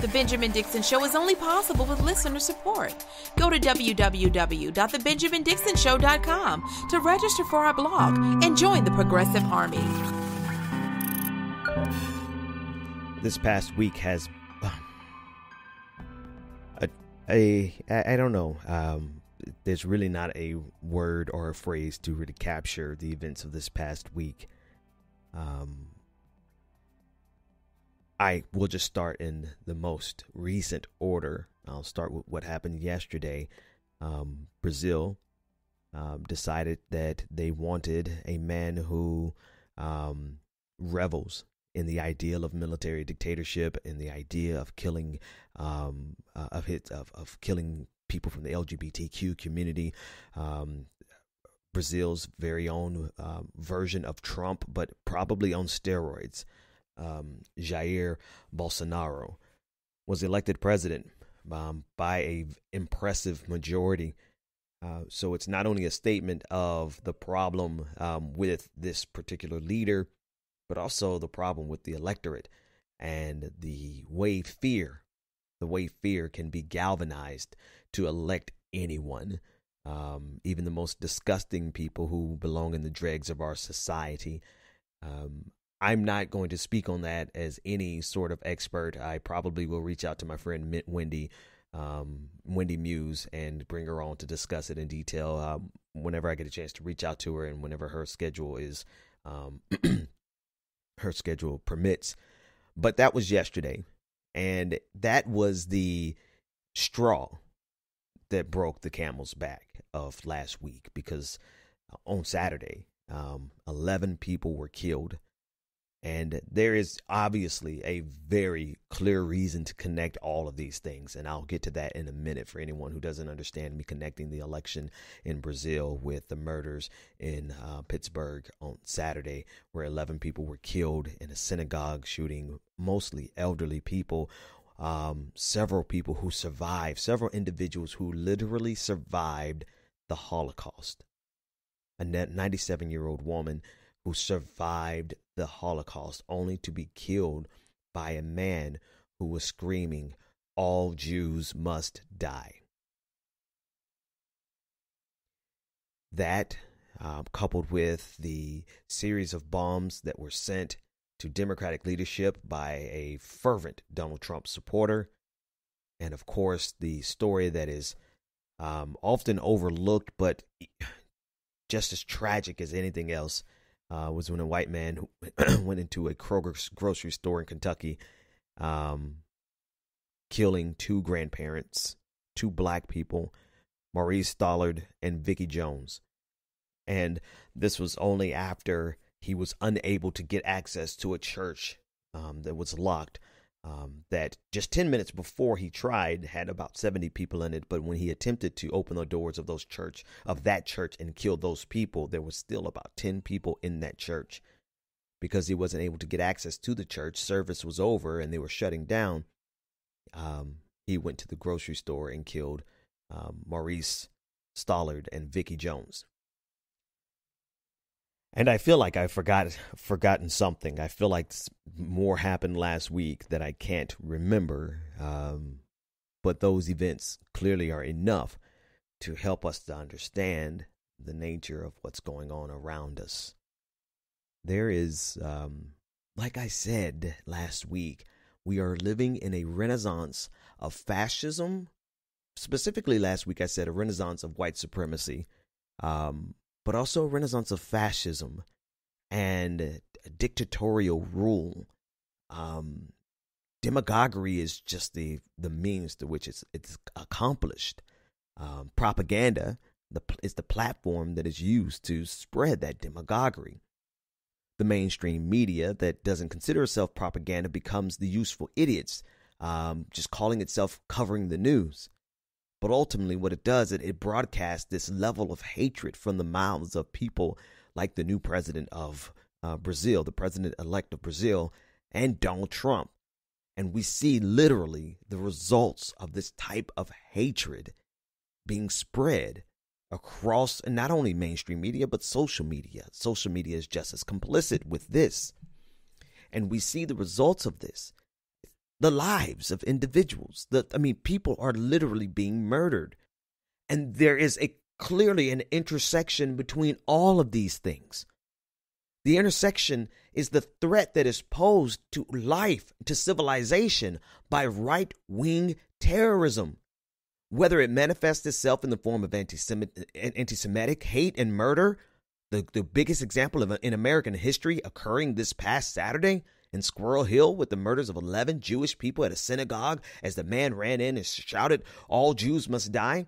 The Benjamin Dixon Show is only possible with listener support. Go to www.thebenjamindixonshow.com to register for our blog and join the Progressive Army. This past week has, I don't know, there's really not a word or a phrase to really capture the events of this past week. I will just start in the most recent order. I'll start with what happened yesterday. Brazil decided that they wanted a man who revels in the ideal of military dictatorship and the idea of killing killing people from the LGBTQ community. Brazil's very own version of Trump, but probably on steroids. Jair Bolsonaro was elected president by a impressive majority. So it's not only a statement of the problem with this particular leader, but also the problem with the electorate and the way fear can be galvanized to elect anyone, even the most disgusting people who belong in the dregs of our society. I'm not going to speak on that as any sort of expert. I probably will reach out to my friend Wendy Muse and bring her on to discuss it in detail whenever I get a chance to reach out to her and whenever her schedule is her schedule permits. But that was yesterday, and that was the straw that broke the camel's back of last week, because on Saturday 11 people were killed. And there is obviously a very clear reason to connect all of these things. And I'll get to that in a minute for anyone who doesn't understand me connecting the election in Brazil with the murders in Pittsburgh on Saturday, where 11 people were killed in a synagogue shooting, mostly elderly people, several people who survived, several individuals who literally survived the Holocaust. A 97-year-old woman who survived the Holocaust, only to be killed by a man who was screaming, "All Jews must die." That, coupled with the series of bombs that were sent to Democratic leadership by a fervent Donald Trump supporter, and of course the story that is often overlooked but just as tragic as anything else, was when a white man who went into a Kroger's grocery store in Kentucky, killing two grandparents, two black people, Maurice Stollard and Vicky Jones. And this was only after he was unable to get access to a church that was locked, that just 10 minutes before he tried had about 70 people in it. But when he attempted to open the doors of that church and kill those people, there was still about 10 people in that church. Because he wasn't able to get access to the church, service was over and they were shutting down. He went to the grocery store and killed Maurice Stollard and Vicky Jones. And I feel like I've forgotten something. I feel like more happened last week that I can't remember. But those events clearly are enough to help us to understand the nature of what's going on around us. There is, like I said last week, we are living in a renaissance of fascism. Specifically last week, I said a renaissance of white supremacy. But also a renaissance of fascism and dictatorial rule. Demagoguery is just the means to which it's accomplished. Propaganda is the platform that is used to spread that demagoguery. The mainstream media that doesn't consider itself propaganda becomes the useful idiots, just calling itself covering the news. But ultimately what it does, it broadcasts this level of hatred from the mouths of people like the new president of Brazil, the president-elect of Brazil, and Donald Trump. And we see literally the results of this type of hatred being spread across, and not only mainstream media, but social media. Social media is just as complicit with this. And we see the results of this. the lives of individuals. People are literally being murdered. And there is clearly an intersection between all of these things. The intersection is the threat that is posed to life, to civilization by right-wing terrorism. Whether it manifests itself in the form of anti-Semitic hate and murder, the biggest example in American history occurring this past Saturday in Squirrel Hill with the murders of 11 Jewish people at a synagogue as the man ran in and shouted, "All Jews must die."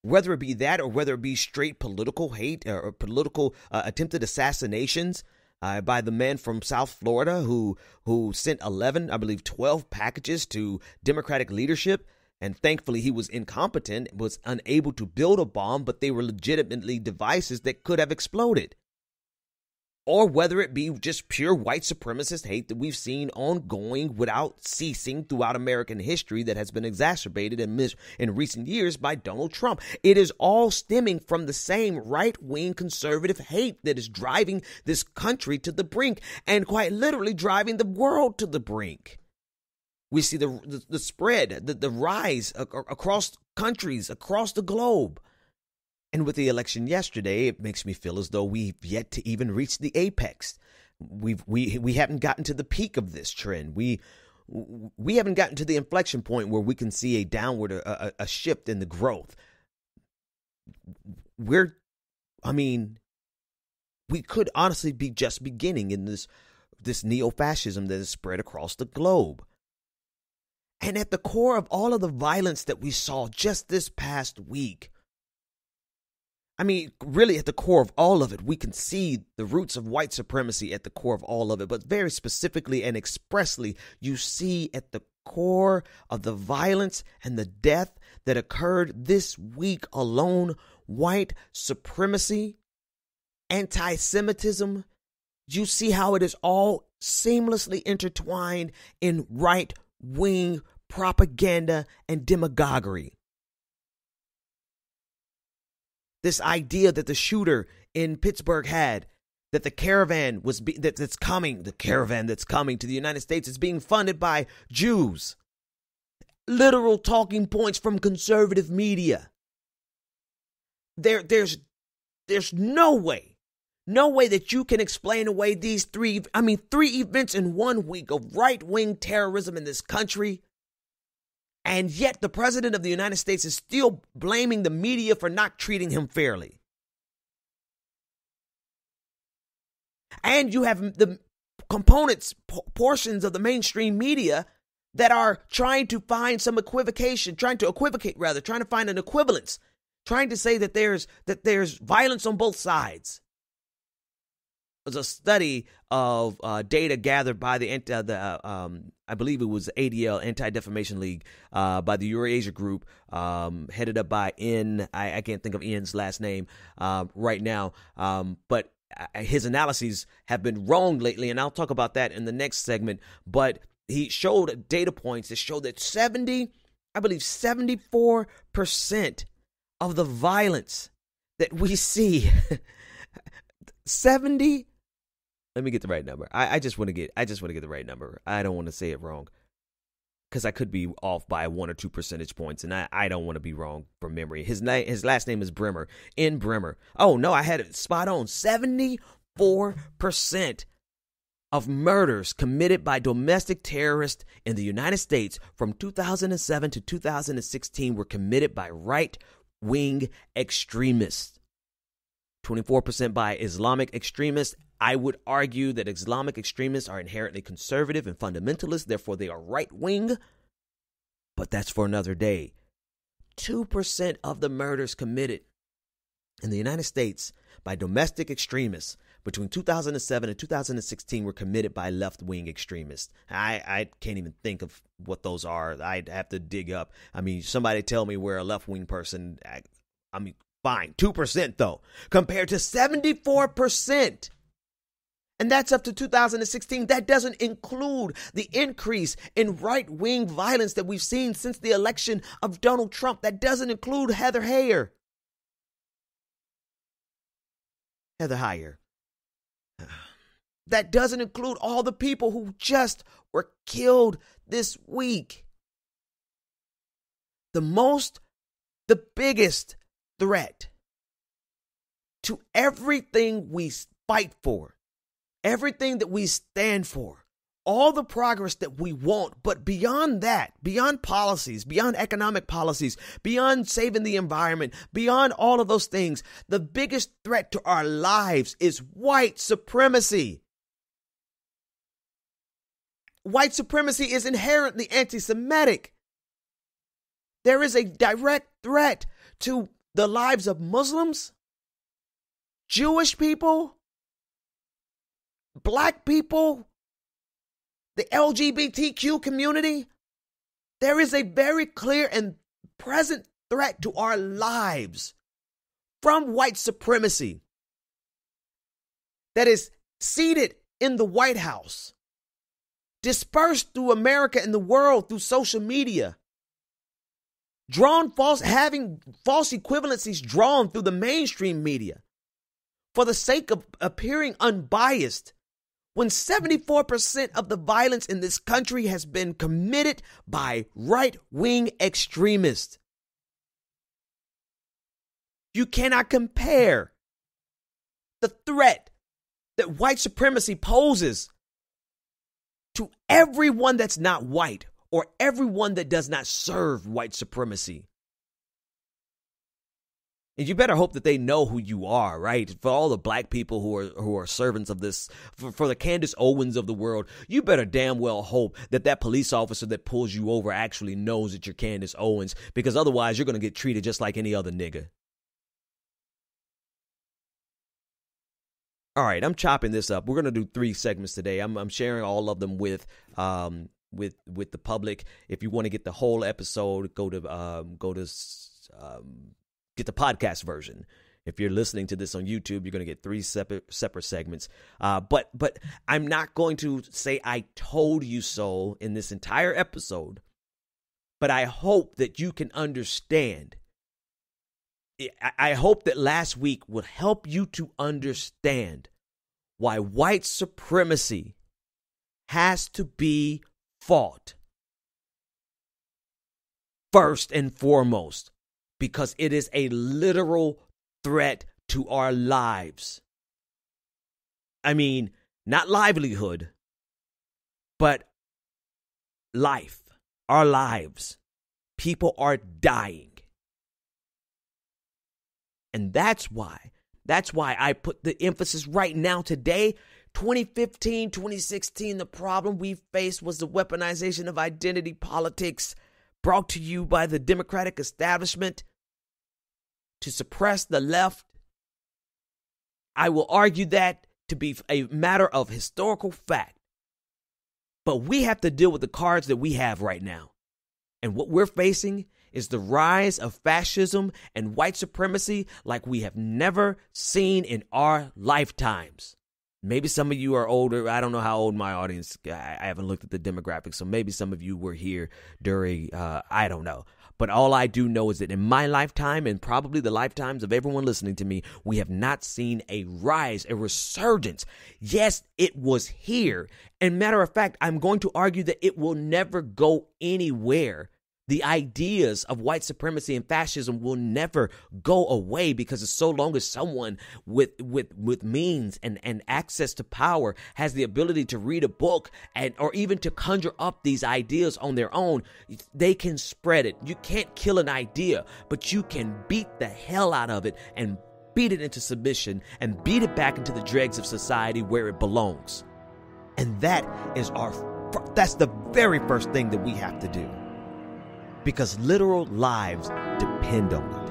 Whether it be that or whether it be straight political hate or political attempted assassinations by the man from South Florida who sent 12 packages to Democratic leadership. And thankfully, he was incompetent, was unable to build a bomb, but they were legitimately devices that could have exploded. Or whether it be just pure white supremacist hate that we've seen ongoing without ceasing throughout American history that has been exacerbated in recent years by Donald Trump. It is all stemming from the same right-wing conservative hate that is driving this country to the brink and quite literally driving the world to the brink. We see the spread, the rise across countries, across the globe. And with the election yesterday, it makes me feel as though we've yet to even reach the apex. We haven't gotten to the peak of this trend. We haven't gotten to the inflection point where we can see a downward, a shift in the growth. We could honestly be just beginning in this neo-fascism that is spread across the globe. And at the core of all of the violence that we saw just this past week, really at the core of all of it, we can see the roots of white supremacy at the core of all of it. But very specifically and expressly, you see at the core of the violence and the death that occurred this week alone, white supremacy, anti-Semitism. You see how it is all seamlessly intertwined in right-wing propaganda and demagoguery. This idea that the shooter in Pittsburgh had, that the caravan that's coming to the United States is being funded by Jews. Literal talking points from conservative media. There's no way that you can explain away these three events in 1 week of right-wing terrorism in this country. And yet the president of the United States is still blaming the media for not treating him fairly. And you have the components, portions of the mainstream media that are trying to find some equivocation, trying to find an equivalence, trying to say that there's violence on both sides. Was a study of data gathered by I believe it was ADL, Anti-Defamation League, by the Eurasia Group, headed up by I can't think of Ian's last name right now, but his analyses have been wrong lately, and I'll talk about that in the next segment. But he showed data points that show that 74% of the violence that we see, let me get the right number. I just want to get the right number. I don't want to say it wrong because I could be off by 1 or 2 percentage points, and I don't want to be wrong from memory. His last name is Bremer. In Bremer. Oh no, I had it spot on. 74% of murders committed by domestic terrorists in the United States from 2007 to 2016 were committed by right-wing extremists. 24% by Islamic extremists. I would argue that Islamic extremists are inherently conservative and fundamentalist, therefore they are right-wing, but that's for another day. 2% of the murders committed in the United States by domestic extremists between 2007 and 2016 were committed by left-wing extremists. I can't even think of what those are. I'd have to dig up. Somebody tell me where a left-wing person, fine. 2% though, compared to 74%. And that's up to 2016. That doesn't include the increase in right-wing violence that we've seen since the election of Donald Trump. That doesn't include Heather Heyer. That doesn't include all the people who just were killed this week. The biggest threat to everything we fight for, everything that we stand for, all the progress that we want, but beyond that, beyond policies, beyond economic policies, beyond saving the environment, beyond all of those things, the biggest threat to our lives is white supremacy. White supremacy is inherently anti-Semitic. There is a direct threat to the lives of Muslims, Jewish people, Black people, the LGBTQ community. There is a very clear and present threat to our lives from white supremacy that is seated in the White House, dispersed through America and the world through social media, having false equivalencies drawn through the mainstream media for the sake of appearing unbiased, when 74% of the violence in this country has been committed by right-wing extremists. You cannot compare the threat that white supremacy poses to everyone that's not white or everyone that does not serve white supremacy. And you better hope that they know who you are, right? For all the Black people who are servants of this, for the Candace Owens of the world, you better damn well hope that that police officer that pulls you over actually knows that you're Candace Owens, because otherwise you're going to get treated just like any other nigga. All right, I'm chopping this up. We're going to do 3 segments today. I'm sharing all of them with the public. If you want to get the whole episode, go to get the podcast version. If you're listening to this on YouTube, you're going to get 3 separate segments. But I'm not going to say I told you so in this entire episode. But I hope that you can understand. I hope that last week would help you to understand why white supremacy has to be fought first and foremost, because it is a literal threat to our lives. I mean, not livelihood, but life, our lives. People are dying. And that's why I put the emphasis right now today. 2015, 2016, the problem we faced was the weaponization of identity politics brought to you by the Democratic establishment to suppress the left. I will argue that to be a matter of historical fact. But we have to deal with the cards that we have right now. And what we're facing is the rise of fascism and white supremacy like we have never seen in our lifetimes. Maybe some of you are older. I don't know how old my audience, I haven't looked at the demographics, so maybe some of you were here during, I don't know. But all I do know is that in my lifetime, and probably the lifetimes of everyone listening to me, we have not seen a rise, a resurgence. Yes, it was here. And matter of fact, I'm going to argue that it will never go anywhere. The ideas of white supremacy and fascism will never go away, because as so long as someone with means and access to power has the ability to read a book or even to conjure up these ideas on their own, they can spread it. You can't kill an idea, but you can beat the hell out of it and beat it into submission and beat it back into the dregs of society where it belongs. And that's the very first thing that we have to do. Because literal lives depend on it.